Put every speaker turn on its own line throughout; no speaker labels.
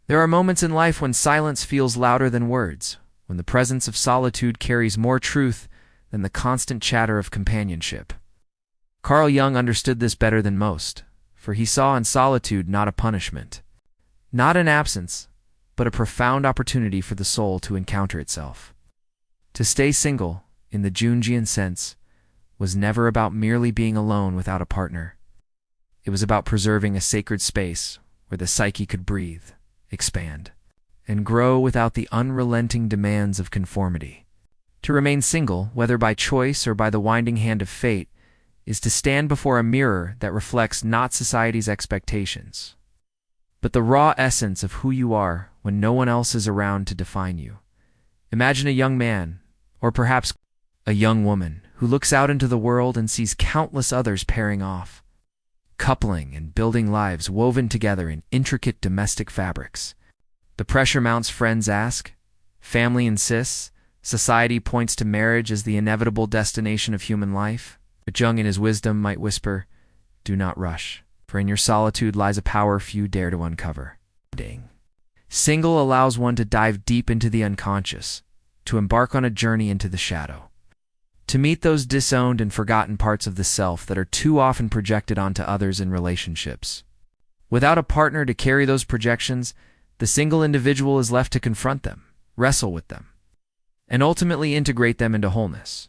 There are moments in life when silence feels louder than words, when the presence of solitude carries more truth than the constant chatter of companionship. Carl Jung understood this better than most, for he saw in solitude not a punishment, not an absence, but a profound opportunity for the soul to encounter itself. To stay single, in the Jungian sense, was never about merely being alone without a partner. It was about preserving a sacred space where the psyche could breathe, expand, and grow without the unrelenting demands of conformity. To remain single, whether by choice or by the winding hand of fate, is to stand before a mirror that reflects not society's expectations, but the raw essence of who you are when no one else is around to define you. Imagine a young man, or perhaps a young woman, who looks out into the world and sees countless others pairing off, coupling and building lives woven together in intricate domestic fabrics. The pressure mounts, friends ask, family insists, society points to marriage as the inevitable destination of human life. But Jung in his wisdom might whisper, do not rush, for in your solitude lies a power few dare to uncover. Single allows one to dive deep into the unconscious, to embark on a journey into the shadow, to meet those disowned and forgotten parts of the self that are too often projected onto others in relationships. Without a partner to carry those projections, the single individual is left to confront them, wrestle with them, and ultimately integrate them into wholeness.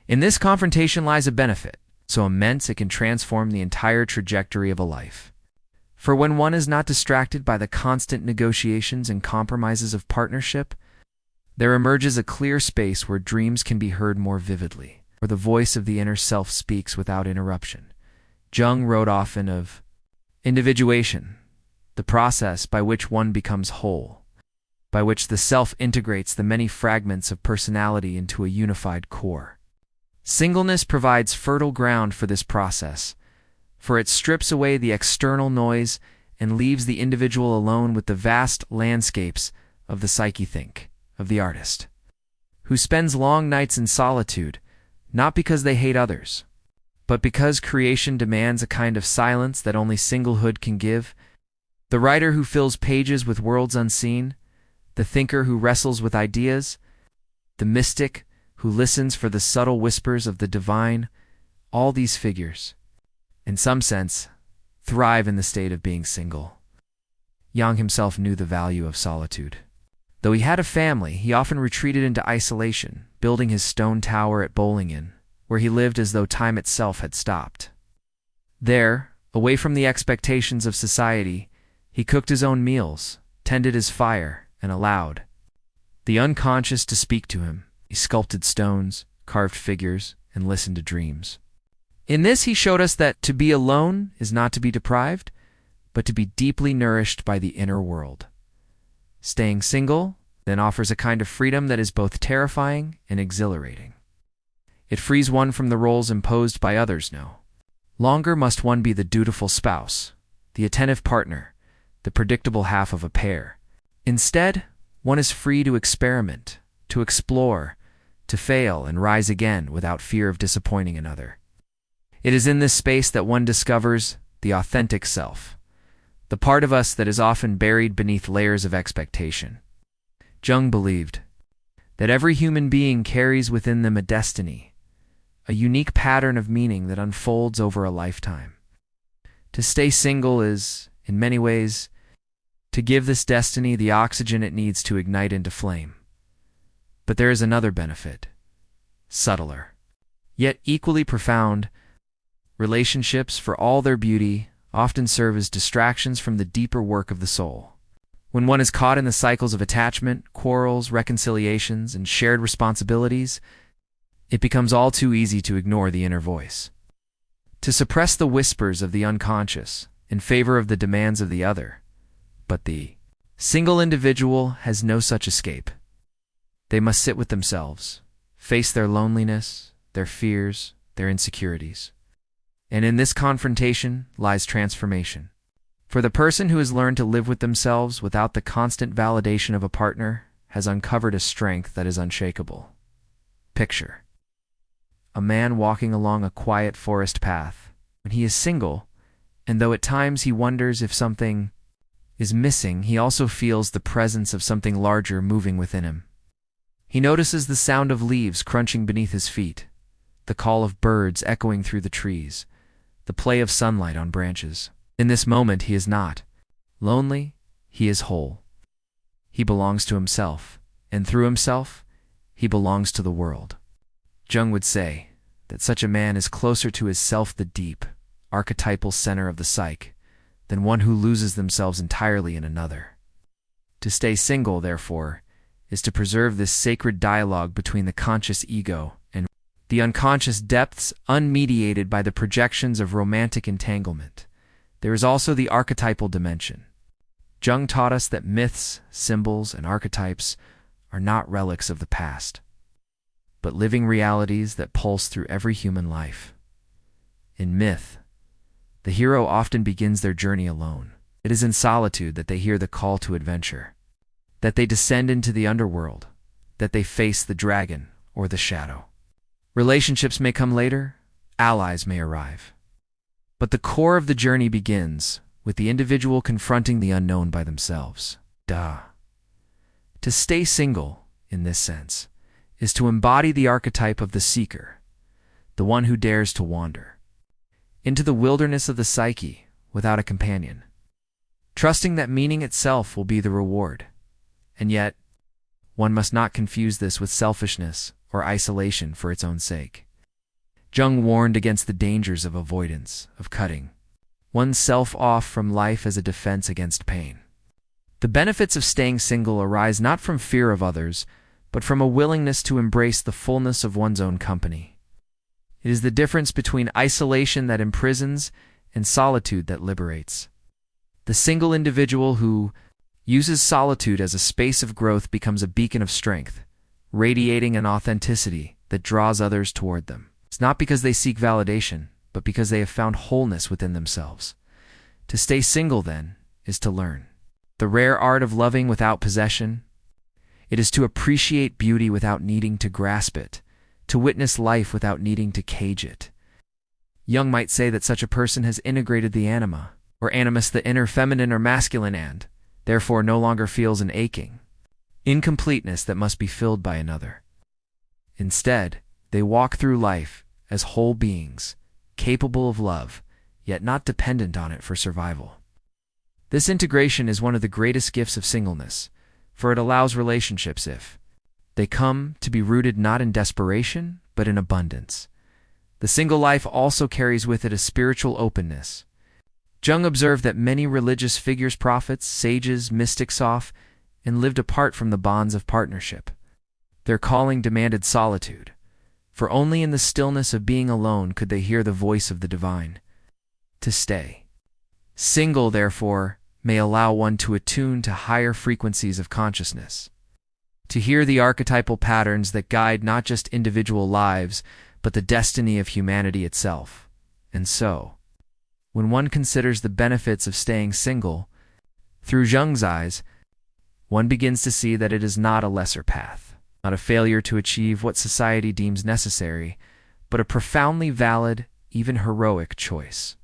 In this confrontation lies a benefit, so immense it can transform the entire trajectory of a life. For when one is not distracted by the constant negotiations and compromises of partnership, there emerges a clear space where dreams can be heard more vividly, where the voice of the inner self speaks without interruption. Jung wrote often of individuation, the process by which one becomes whole, by which the self integrates the many fragments of personality into a unified core. Singleness provides fertile ground for this process, for it strips away the external noise and leaves the individual alone with the vast landscapes of the psyche, think of the artist, who spends long nights in solitude, not because they hate others, but because creation demands a kind of silence that only singlehood can give. The writer who fills pages with worlds unseen, the thinker who wrestles with ideas, the mystic who listens for the subtle whispers of the divine, all these figures, in some sense, thrive in the state of being single. Jung himself knew the value of solitude. Though he had a family, he often retreated into isolation, building his stone tower at Bollingen, where he lived as though time itself had stopped. There, away from the expectations of society, he cooked his own meals, tended his fire, and allowed the unconscious to speak to him. He sculpted stones, carved figures, and listened to dreams. In this he showed us that to be alone is not to be deprived, but to be deeply nourished by the inner world. Staying single then offers a kind of freedom that is both terrifying and exhilarating. It frees one from the roles imposed by others. No longer must one be the dutiful spouse, the attentive partner, the predictable half of a pair. Instead, one is free to experiment, to explore, to fail and rise again without fear of disappointing another. It is in this space that one discovers the authentic self, the part of us that is often buried beneath layers of expectation. Jung believed that every human being carries within them a destiny, a unique pattern of meaning that unfolds over a lifetime. To stay single is, in many ways, to give this destiny the oxygen it needs to ignite into flame. But there is another benefit, subtler, yet equally profound. Relationships, for all their beauty, often serve as distractions from the deeper work of the soul. When one is caught in the cycles of attachment, quarrels, reconciliations, and shared responsibilities, it becomes all too easy to ignore the inner voice, to suppress the whispers of the unconscious in favor of the demands of the other. But the single individual has no such escape. They must sit with themselves, face their loneliness, their fears, their insecurities. And in this confrontation lies transformation. For the person who has learned to live with themselves without the constant validation of a partner has uncovered a strength that is unshakable. Picture a man walking along a quiet forest path when he is single, and though at times he wonders if something is missing, he also feels the presence of something larger moving within him. He notices the sound of leaves crunching beneath his feet, the call of birds echoing through the trees, the play of sunlight on branches. In this moment, he is not lonely, he is whole. He belongs to himself, and through himself, he belongs to the world. Jung would say that such a man is closer to his self, the deep, archetypal center of the psyche, than one who loses themselves entirely in another. To stay single, therefore, is to preserve this sacred dialogue between the conscious ego and the unconscious depths, unmediated by the projections of romantic entanglement. There is also the archetypal dimension. Jung taught us that myths, symbols, and archetypes are not relics of the past, but living realities that pulse through every human life. In myth, the hero often begins their journey alone. It is in solitude that they hear the call to adventure, that they descend into the underworld, that they face the dragon or the shadow. Relationships may come later, allies may arrive. But the core of the journey begins with the individual confronting the unknown by themselves. To stay single, in this sense, is to embody the archetype of the seeker, the one who dares to wander into the wilderness of the psyche without a companion, trusting that meaning itself will be the reward. And yet, one must not confuse this with selfishness or isolation for its own sake. Jung warned against the dangers of avoidance, of cutting oneself off from life as a defense against pain. The benefits of staying single arise not from fear of others, but from a willingness to embrace the fullness of one's own company. It is the difference between isolation that imprisons and solitude that liberates. The single individual who uses solitude as a space of growth becomes a beacon of strength, radiating an authenticity that draws others toward them. It's not because they seek validation, but because they have found wholeness within themselves. To stay single, then, is to learn the rare art of loving without possession. It is to appreciate beauty without needing to grasp it, to witness life without needing to cage it. Jung might say that such a person has integrated the anima, or animus, the inner feminine or masculine, and therefore no longer feels an aching incompleteness that must be filled by another. Instead, they walk through life as whole beings, capable of love, yet not dependent on it for survival. This integration is one of the greatest gifts of singleness, for it allows relationships, if they come, to be rooted not in desperation, but in abundance. The single life also carries with it a spiritual openness. Jung observed that many religious figures, prophets, sages, mystics, sought and lived apart from the bonds of partnership. Their calling demanded solitude, for only in the stillness of being alone could they hear the voice of the divine. To stay single, therefore, may allow one to attune to higher frequencies of consciousness, to hear the archetypal patterns that guide not just individual lives, but the destiny of humanity itself. And so, when one considers the benefits of staying single, through Jung's eyes, one begins to see that it is not a lesser path, not a failure to achieve what society deems necessary, but a profoundly valid, even heroic choice.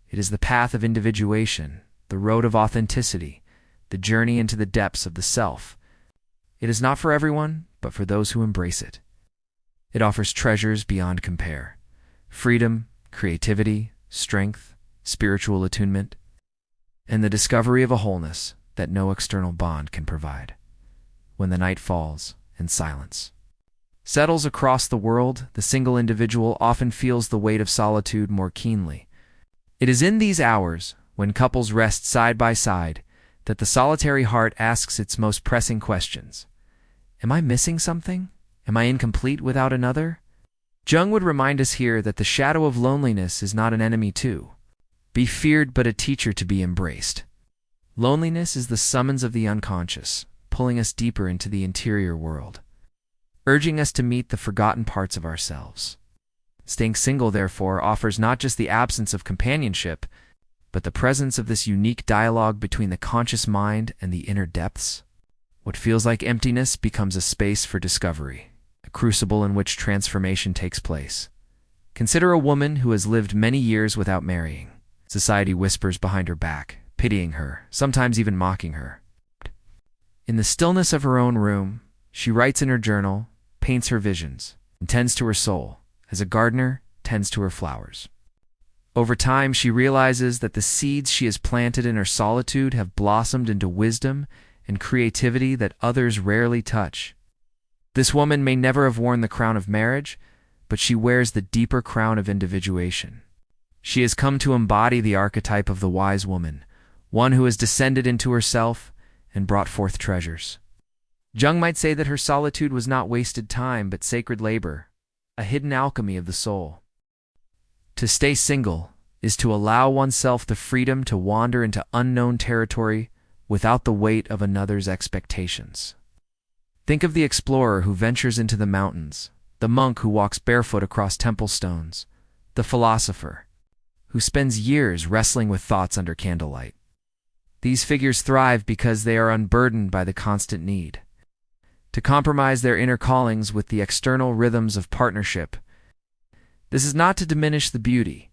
It is the path of individuation, the road of authenticity, the journey into the depths of the self. It is not for everyone, but for those who embrace it. It offers treasures beyond compare: freedom, creativity, strength, spiritual attunement, and the discovery of a wholeness that no external bond can provide. When the night falls and silence settles across the world, the single individual often feels the weight of solitude more keenly. It is in these hours, when couples rest side by side, that the solitary heart asks its most pressing questions. Am I missing something? Am I incomplete without another? Jung would remind us here that the shadow of loneliness is not an enemy to be feared, but a teacher to be embraced. Loneliness is the summons of the unconscious, pulling us deeper into the interior world, urging us to meet the forgotten parts of ourselves. Staying single, therefore, offers not just the absence of companionship, but the presence of this unique dialogue between the conscious mind and the inner depths. What feels like emptiness becomes a space for discovery, a crucible in which transformation takes place. Consider a woman who has lived many years without marrying. Society whispers behind her back pitying her, sometimes even mocking her. In the stillness of her own room, she writes in her journal, paints her visions, and tends to her soul, as a gardener tends to her flowers. Over time, she realizes that the seeds she has planted in her solitude have blossomed into wisdom and creativity that others rarely touch. This woman may never have worn the crown of marriage, but she wears the deeper crown of individuation. She has come to embody the archetype of the wise woman, one who has descended into herself and brought forth treasures. Jung might say that her solitude was not wasted time, but sacred labor, a hidden alchemy of the soul. To stay single is to allow oneself the freedom to wander into unknown territory without the weight of another's expectations. Think of the explorer who ventures into the mountains, the monk who walks barefoot across temple stones, the philosopher who spends years wrestling with thoughts under candlelight. These figures thrive because they are unburdened by the constant need to compromise their inner callings with the external rhythms of partnership. This is not to diminish the beauty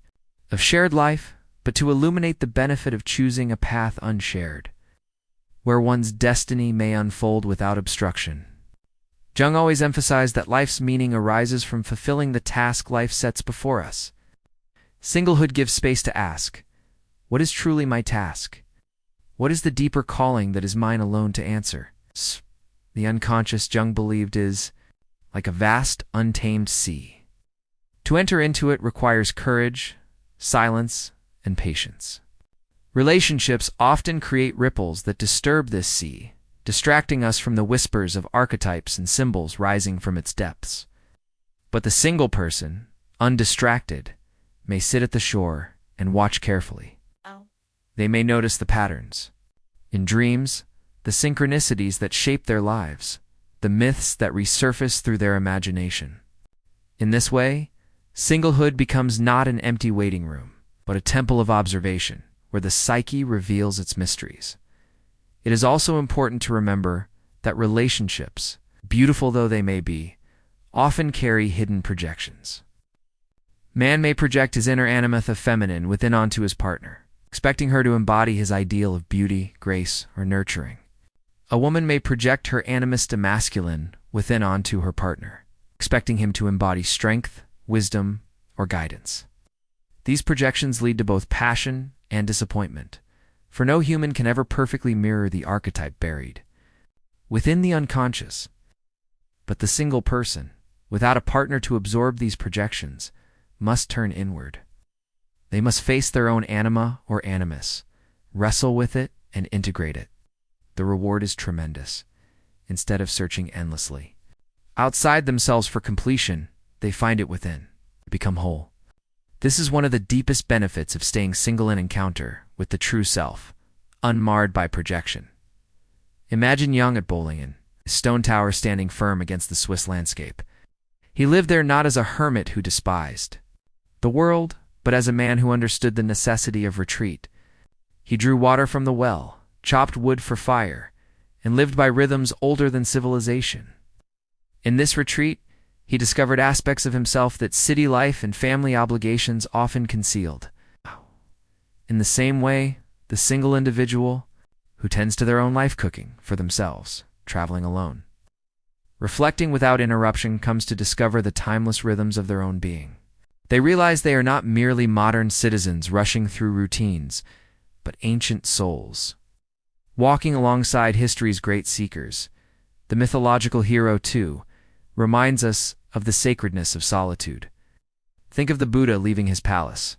of shared life, but to illuminate the benefit of choosing a path unshared, where one's destiny may unfold without obstruction. Jung always emphasized that life's meaning arises from fulfilling the task life sets before us. Singlehood gives space to ask, what is truly my task? What is the deeper calling that is mine alone to answer? The unconscious, Jung believed, is like a vast, untamed sea. To enter into it requires courage, silence, and patience. Relationships often create ripples that disturb this sea, distracting us from the whispers of archetypes and symbols rising from its depths. But the single person, undistracted, may sit at the shore and watch carefully. They may notice the patterns in dreams, the synchronicities that shape their lives, the myths that resurface through their imagination. In this way, singlehood becomes not an empty waiting room, but a temple of observation, where the psyche reveals its mysteries. It is also important to remember that relationships, beautiful though they may be, often carry hidden projections. Man may project his inner Anima, the feminine, within onto his partner, expecting her to embody his ideal of beauty, grace, or nurturing. A woman may project her Animus, the masculine, within onto her partner, expecting him to embody strength, wisdom, or guidance. These projections lead to both passion and disappointment, for no human can ever perfectly mirror the archetype buried within the unconscious. But the single person, without a partner to absorb these projections, must turn inward. They must face their own anima or animus, wrestle with it, and integrate it. The reward is tremendous. Instead of searching endlessly outside themselves for completion, they find it within, become whole. This is one of the deepest benefits of staying single in encounter with the true self, unmarred by projection. Imagine Jung at Bollingen, a stone tower standing firm against the Swiss landscape. He lived there not as a hermit who despised the world, but as a man who understood the necessity of retreat. He drew water from the well, chopped wood for fire, and lived by rhythms older than civilization. In this retreat, he discovered aspects of himself that city life and family obligations often concealed. In the same way, the single individual, who tends to their own life cooking for themselves, traveling alone, reflecting without interruption, comes to discover the timeless rhythms of their own being. They realize they are not merely modern citizens rushing through routines, but ancient souls, walking alongside history's great seekers. The mythological hero, too, reminds us of the sacredness of solitude. Think of the Buddha leaving his palace,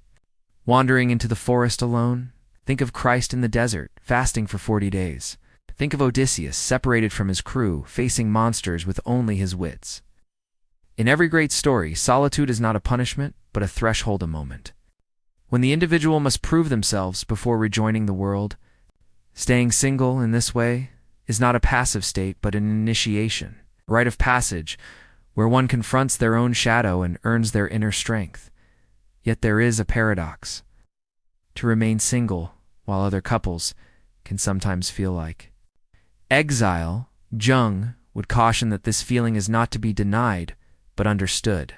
wandering into the forest alone. Think of Christ in the desert, fasting for 40 days. Think of Odysseus, separated from his crew, facing monsters with only his wits. In every great story, solitude is not a punishment, but a threshold, a moment when the individual must prove themselves before rejoining the world. Staying single in this way is not a passive state, but an initiation, a rite of passage, where one confronts their own shadow and earns their inner strength. Yet there is a paradox. To remain single, while other couples, can sometimes feel like exile. Jung would caution that this feeling is not to be denied, but understood.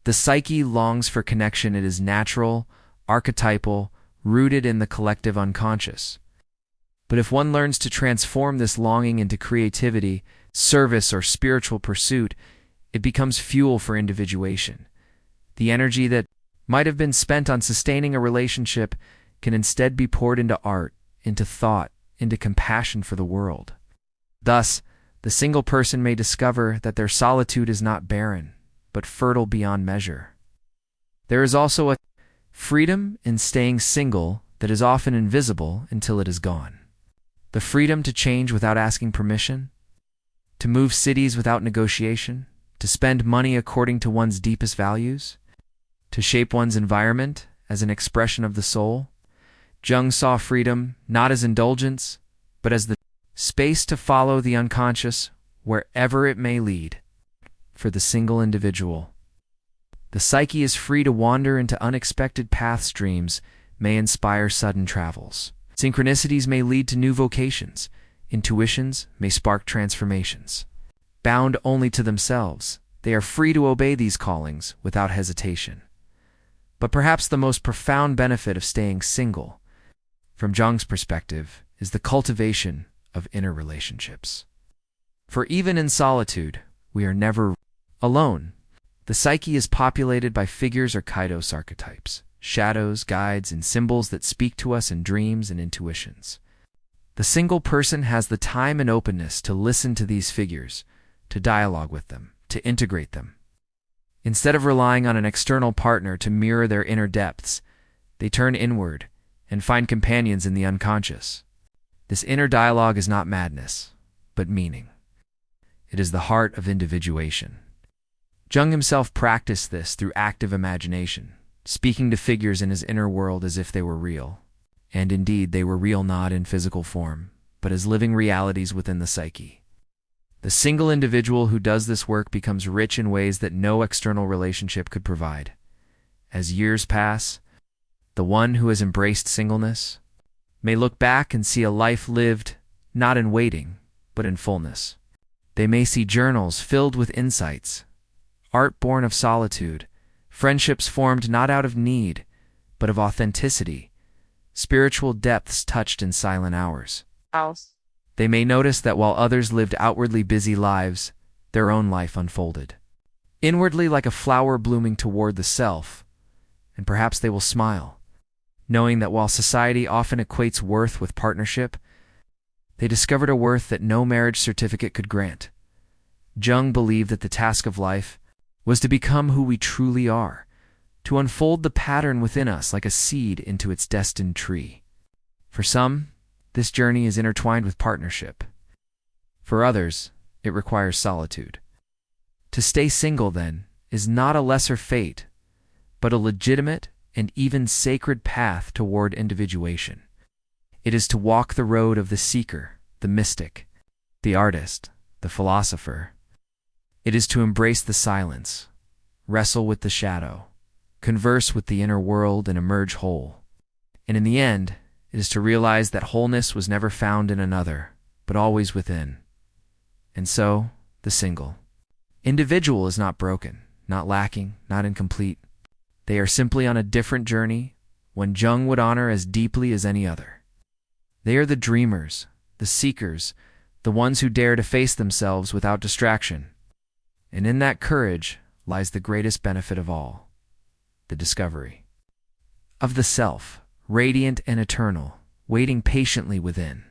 The psyche longs for connection. It is natural, archetypal, rooted in the collective unconscious. But if one learns to transform this longing into creativity, service, or spiritual pursuit, it becomes fuel for individuation. The energy that might have been spent on sustaining a relationship can instead be poured into art, into thought, into compassion for the world. Thus, the single person may discover that their solitude is not barren, but fertile beyond measure. There is also a freedom in staying single that is often invisible until it is gone. The freedom to change without asking permission, to move cities without negotiation, to spend money according to one's deepest values, to shape one's environment as an expression of the soul. Jung saw freedom not as indulgence, but as the space to follow the unconscious wherever it may lead. For the single individual, the psyche is free to wander into unexpected path streams, may inspire sudden travels. Synchronicities may lead to new vocations. Intuitions may spark transformations. Bound only to themselves, they are free to obey these callings without hesitation. But perhaps the most profound benefit of staying single, from Jung's perspective, is the cultivation of inner relationships. For even in solitude, we are never alone. The psyche is populated by figures or kairos archetypes, shadows, guides, and symbols that speak to us in dreams and intuitions. The single person has the time and openness to listen to these figures, to dialogue with them, to integrate them. Instead of relying on an external partner to mirror their inner depths, they turn inward and find companions in the unconscious. This inner dialogue is not madness, but meaning. It is the heart of individuation. Jung himself practiced this through active imagination, speaking to figures in his inner world as if they were real. And indeed, they were real not in physical form, but as living realities within the psyche. The single individual who does this work becomes rich in ways that no external relationship could provide. As years pass, the one who has embraced singleness may look back and see a life lived not in waiting, but in fullness. They may see journals filled with insights, art born of solitude, friendships formed not out of need, but of authenticity, spiritual depths touched in silent hours. They may notice that while others lived outwardly busy lives, their own life unfolded inwardly like a flower blooming toward the self, and perhaps they will smile, knowing that while society often equates worth with partnership, they discovered a worth that no marriage certificate could grant. Jung believed that the task of life was to become who we truly are, to unfold the pattern within us like a seed into its destined tree. For some, this journey is intertwined with partnership. For others, it requires solitude. To stay single, then, is not a lesser fate, but a legitimate and even sacred path toward individuation. It is to walk the road of the seeker, the mystic, the artist, the philosopher. It is to embrace the silence, wrestle with the shadow, converse with the inner world, and emerge whole. And in the end, it is to realize that wholeness was never found in another, but always within. And so, the single individual is not broken, not lacking, not incomplete. They are simply on a different journey, one Jung would honor as deeply as any other. They are the dreamers, the seekers, the ones who dare to face themselves without distraction. And in that courage lies the greatest benefit of all, the discovery of the self, radiant and eternal, waiting patiently within.